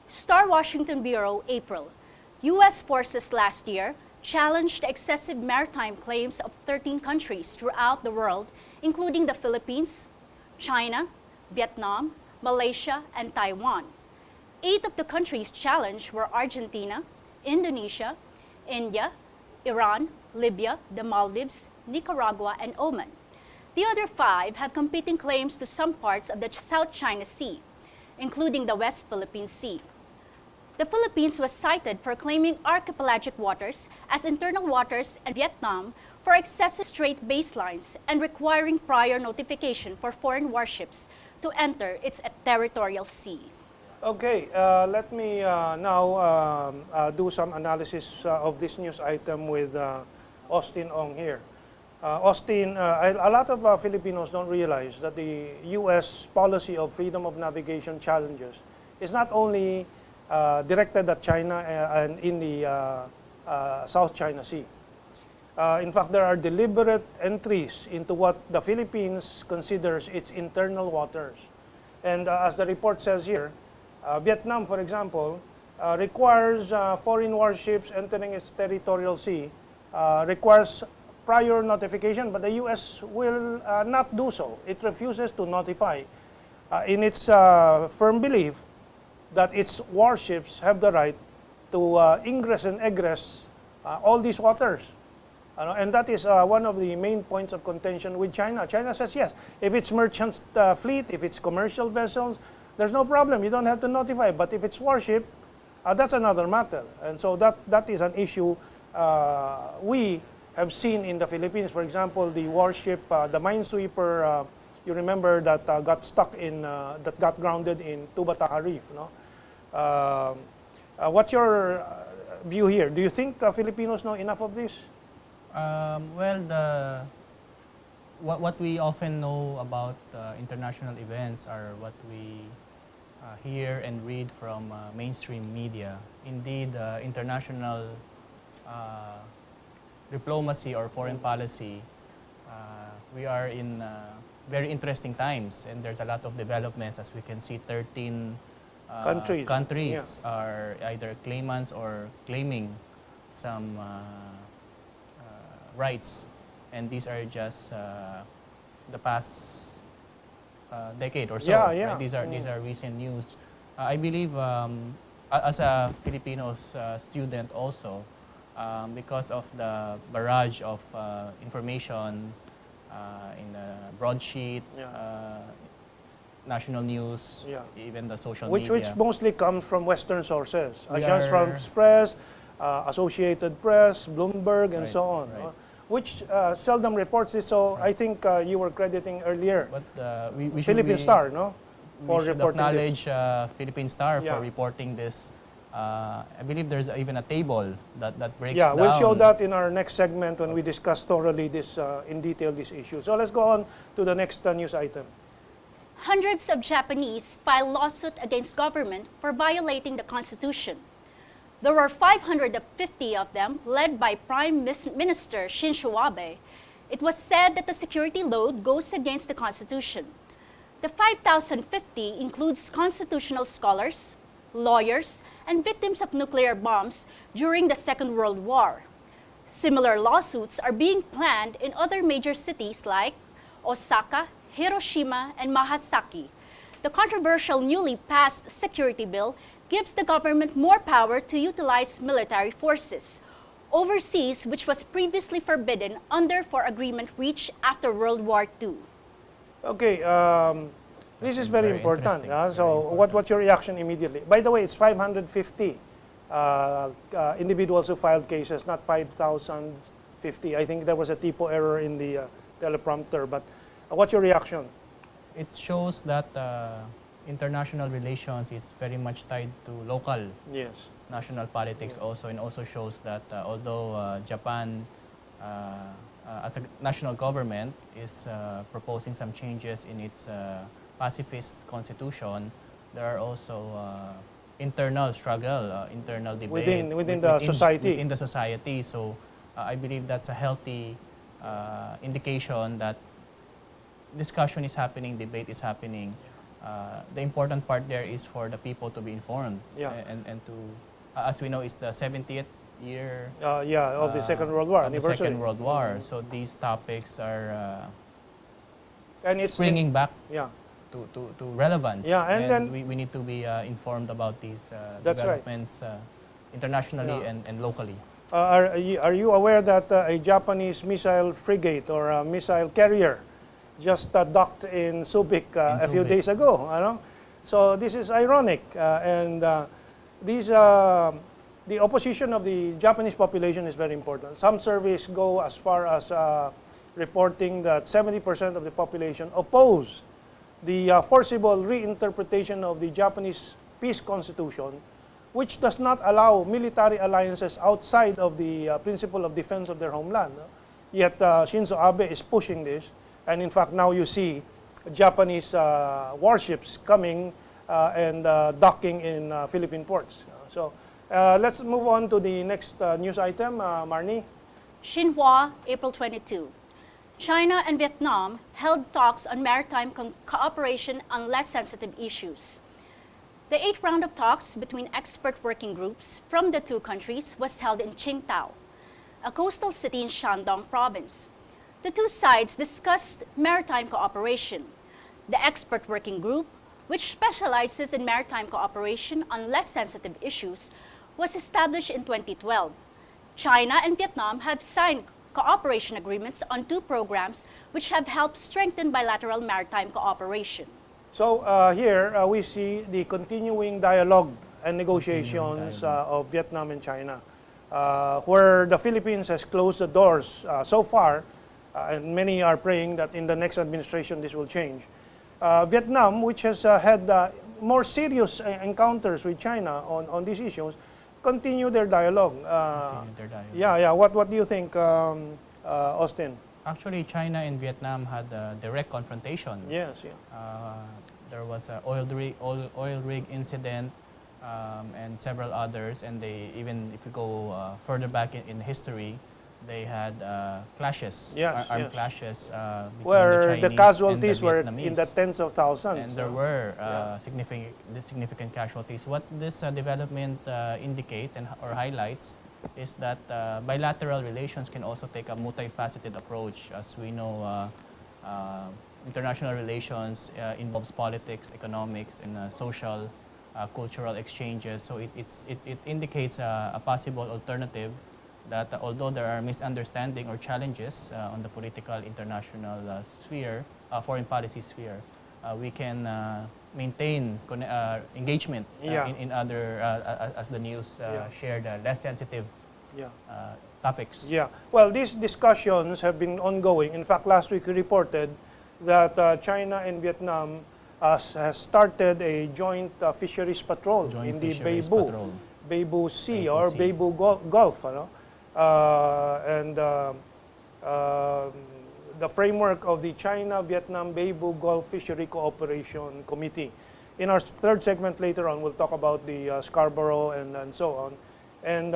Star Washington Bureau, April. U.S. forces last year challenged excessive maritime claims of 13 countries throughout the world, including the Philippines, China, Vietnam, Malaysia, and Taiwan. 8 of the countries challenged were Argentina, Indonesia, India, Iran, Libya, the Maldives, Nicaragua, and Oman. The other 5 have competing claims to some parts of the South China Sea, including the West Philippine Sea. The Philippines was cited for claiming archipelagic waters as internal waters and Vietnam for excessive strait baselines and requiring prior notification for foreign warships to enter its territorial sea. Okay, let me now do some analysis of this news item with Austin Ong here. Austin, a lot of Filipinos don't realize that the U.S. policy of freedom of navigation challenges is not only directed at China and in the South China Sea. In fact, there are deliberate entries into what the Philippines considers its internal waters. And as the report says here, Vietnam, for example, requires foreign warships entering its territorial sea, requires prior notification, but the U.S. will not do so. It refuses to notify in its firm belief that its warships have the right to ingress and egress all these waters. And that is one of the main points of contention with China. China says, yes, if it's merchant fleet, if it's commercial vessels, there's no problem. You don't have to notify. But if it's warship, that's another matter. And so that is an issue we have seen in the Philippines. For example, the warship, the minesweeper, you remember that got stuck in, that got grounded in Tubataha Reef. No? What's your view here? Do you think Filipinos know enough of this? Well, what we often know about international events are what we hear and read from mainstream media. Indeed, international diplomacy or foreign policy, we are in very interesting times, and there's a lot of developments. As we can see, 13 countries are either claimants or claiming some rights, and these are just the past decade or so. Right? These are recent news. I believe, as a Filipino student also, because of the barrage of information in the broadsheet, national news, even the social media. Which mostly comes from Western sources. Agence France Press, Associated Press, Bloomberg, and so on. Right. Which seldom reports this, so I think you were crediting earlier. But we Philippine Star, no? For we should acknowledge Philippine Star for reporting this. I believe there's even a table that breaks down. Yeah, we'll show that in our next segment when we discuss thoroughly this, in detail, this issue. So let's go on to the next news item. Hundreds of Japanese file lawsuit against government for violating the Constitution. There were 550 of them, led by Prime Minister Shinzo Abe. It was said that the security load goes against the Constitution. The 5,050 includes constitutional scholars, lawyers, and victims of nuclear bombs during the Second World War. Similar lawsuits are being planned in other major cities like Osaka, Hiroshima, and Nagasaki. The controversial newly passed security bill gives the government more power to utilize military forces overseas, which was previously forbidden under for agreement reached after World War II. Okay, this is very important. So what's your reaction immediately? By the way, it's 550 individuals who filed cases, not 5,050. I think there was a typo error in the teleprompter, but what's your reaction? It shows that international relations is very much tied to local national politics also, and also shows that although Japan as a national government is proposing some changes in its pacifist constitution, there are also internal struggle, internal debate within the society. Within the society. So I believe that's a healthy indication that discussion is happening, debate is happening. The important part there is for the people to be informed, and to, as we know, it's the 70th year of the Second World War anniversary. The Second World War. So these topics are and it's springing back to relevance. And then we need to be informed about these that's developments internationally and locally. Are you aware that a Japanese missile frigate or a missile carrier just docked in Subic a few days ago? So this is ironic, and the opposition of the Japanese population is very important. Some surveys go as far as reporting that 70% of the population oppose the forcible reinterpretation of the Japanese peace constitution, which does not allow military alliances outside of the principle of defense of their homeland. Yet Shinzo Abe is pushing this, and in fact now you see Japanese warships coming and docking in Philippine ports. So let's move on to the next news item, Marnie. Xinhua, April 22. China and Vietnam held talks on maritime cooperation on less sensitive issues. The 8th round of talks between expert working groups from the two countries was held in Qingdao, a coastal city in Shandong province. The two sides discussed maritime cooperation. The expert working group, which specializes in maritime cooperation on less sensitive issues, was established in 2012. China and Vietnam have signed cooperation agreements on two programs which have helped strengthen bilateral maritime cooperation. So here we see the continuing dialogue and negotiations of Vietnam and China, where the Philippines has closed the doors so far, and many are praying that in the next administration this will change. Vietnam, which has had more serious encounters with China on these issues, continue their dialogue. What do you think, Austin? Actually, China and Vietnam had a direct confrontation. Yes, There was an oil rig incident and several others, and they even, if you go further back in history, they had clashes, armed clashes between where the the Chinese casualties and the were Vietnamese. in the tens of thousands. And there were significant casualties. What this development indicates or highlights is that bilateral relations can also take a multifaceted approach. As we know, international relations involves politics, economics, and social, cultural exchanges. So it indicates a possible alternative that although there are misunderstanding or challenges on the political international sphere, foreign policy sphere, we can maintain engagement in other, as the news shared, less sensitive topics. Well, these discussions have been ongoing. In fact, last week we reported that China and Vietnam has started a joint fisheries patrol in the Beibu Sea or Beibu Gulf. And the framework of the China-Vietnam Beibu Gulf Fishery Cooperation Committee. In our third segment later on, we'll talk about the Scarborough and so on. And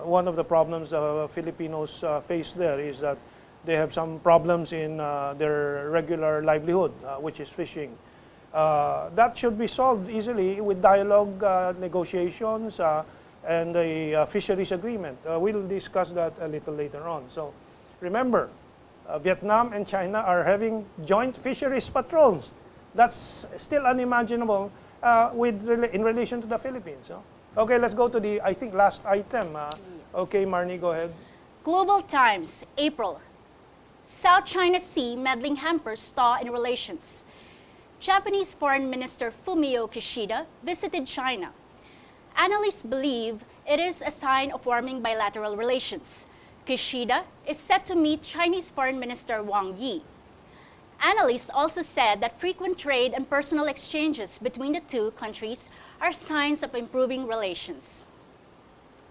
one of the problems Filipinos face there is that they have some problems in their regular livelihood, which is fishing. That should be solved easily with dialogue, negotiations, and a fisheries agreement. We'll discuss that a little later on. So remember, Vietnam and China are having joint fisheries patrols. That's still unimaginable in relation to the Philippines. Okay, let's go to the, I think, last item. Okay, Marnie, go ahead. Global Times, April. South China Sea meddling hampers thaw in relations. Japanese Foreign Minister Fumio Kishida visited China. Analysts believe it is a sign of warming bilateral relations. Kishida is set to meet Chinese Foreign Minister Wang Yi. Analysts also said that frequent trade and personal exchanges between the two countries are signs of improving relations.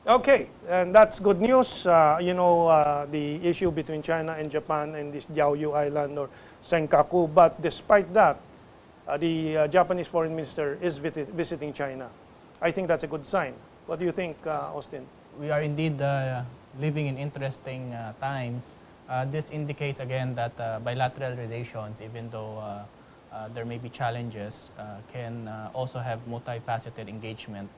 Okay, and that's good news. The issue between China and Japan and this Diaoyu Island or Senkaku. But despite that, the Japanese Foreign Minister is visiting China. I think that's a good sign. What do you think, Austin? We are indeed living in interesting times. This indicates again that bilateral relations, even though there may be challenges, can also have multifaceted engagement.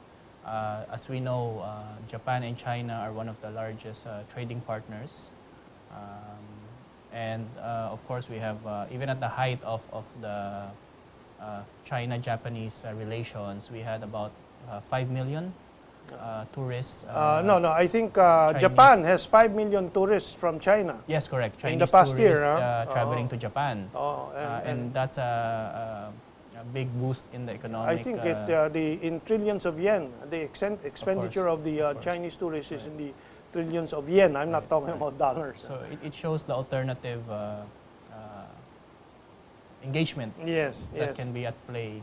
As we know, Japan and China are one of the largest trading partners. And of course, we have, even at the height of the China-Japanese relations, we had about 5 million tourists. No, I think Japan has 5 million tourists from China. Yes, correct. Chinese in the past tourists year, traveling to Japan. And that's a big boost in the economic. I think in trillions of yen, the expenditure of the Chinese tourists is in the trillions of yen. I'm not talking about dollars. So it shows the alternative engagement that can be at play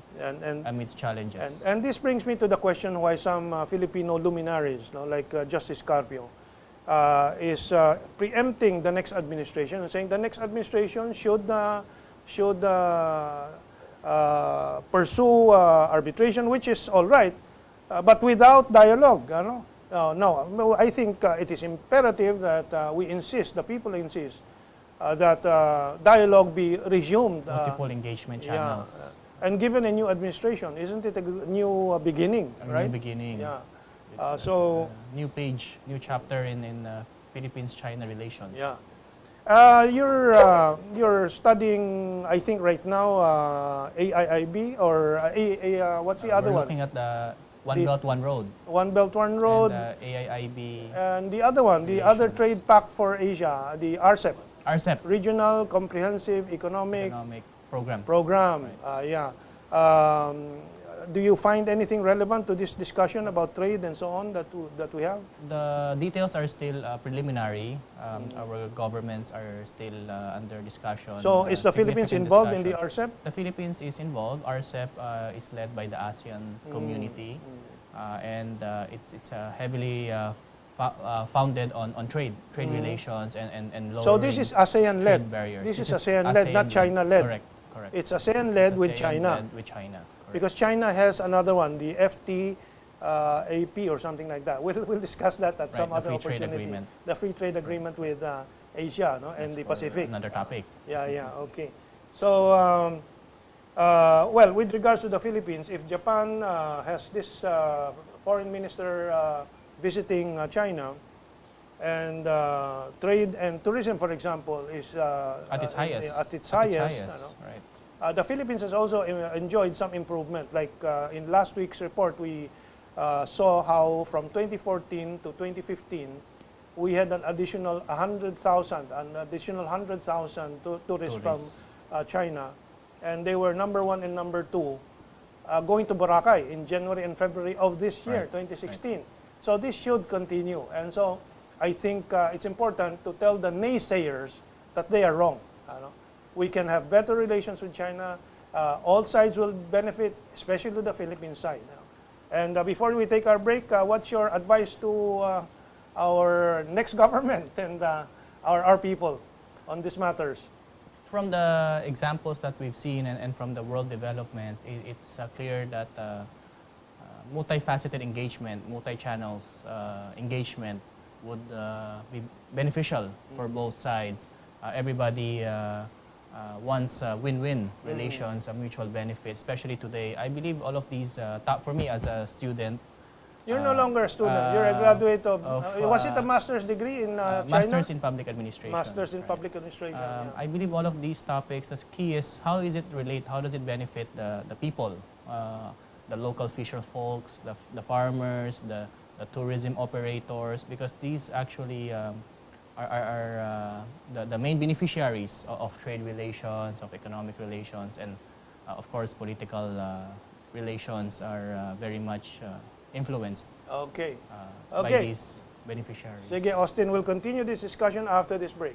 amidst challenges. And this brings me to the question why some Filipino luminaries, like Justice Carpio, is preempting the next administration and saying the next administration should pursue arbitration, which is all right, but without dialogue. No, I think it is imperative that we insist, the people insist, that dialogue be resumed. Multiple engagement channels. And given a new administration, isn't it a new beginning, right? New beginning. Yeah. So new page, new chapter in Philippines-China relations. Yeah. You're studying, I think right now, AIIB or what's the other we're one? Looking at the One Belt, One Road. One Belt, One Road. And AIIB. And the other one, the other trade pact for Asia, the RCEP. RCEP. Regional Comprehensive Economic Program. Right. Do you find anything relevant to this discussion about trade and so on that we have? The details are still preliminary. Our governments are still under discussion. So is the Philippines involved in the RCEP? The Philippines is involved. RCEP is led by the ASEAN community. And it's heavily founded on trade relations and lowering so this is ASEAN-led. Barriers. This is ASEAN-led, not China-led. Correct. It's ASEAN-led with China. Because China has another one, the FTAP or something like that. We'll discuss that at some other opportunity. The free trade agreement with Asia and the Pacific. Another topic. Okay. So, well, with regards to the Philippines, if Japan has this foreign minister visiting China, and trade and tourism, for example, is at its highest. Right. The Philippines has also enjoyed some improvement. Like in last week's report, we saw how from 2014 to 2015, we had an additional 100,000 tourists from China, and they were number 1 and number 2 going to Boracay in January and February of this year, 2016. Right. So this should continue, and so I think it's important to tell the naysayers that they are wrong. We can have better relations with China. All sides will benefit, especially the Philippine side. And before we take our break, what's your advice to our next government and our people on these matters? From the examples that we've seen and from the world developments, it's clear that multifaceted engagement, multi-channels engagement would be beneficial for both sides. Everybody wants win-win relations, a mutual benefit, especially today. I believe all of these, for me as a student. You're no longer a student. You're a graduate of was it a master's degree in China? Master's in Public Administration. Master's in Public Administration. I believe all of these topics, the key is how does it benefit the people, the local fisher folks, the farmers, the tourism operators, because these actually are the main beneficiaries of trade relations, of economic relations, and of course political relations are very much influenced by these beneficiaries. Sige, Austin, we'll continue this discussion after this break.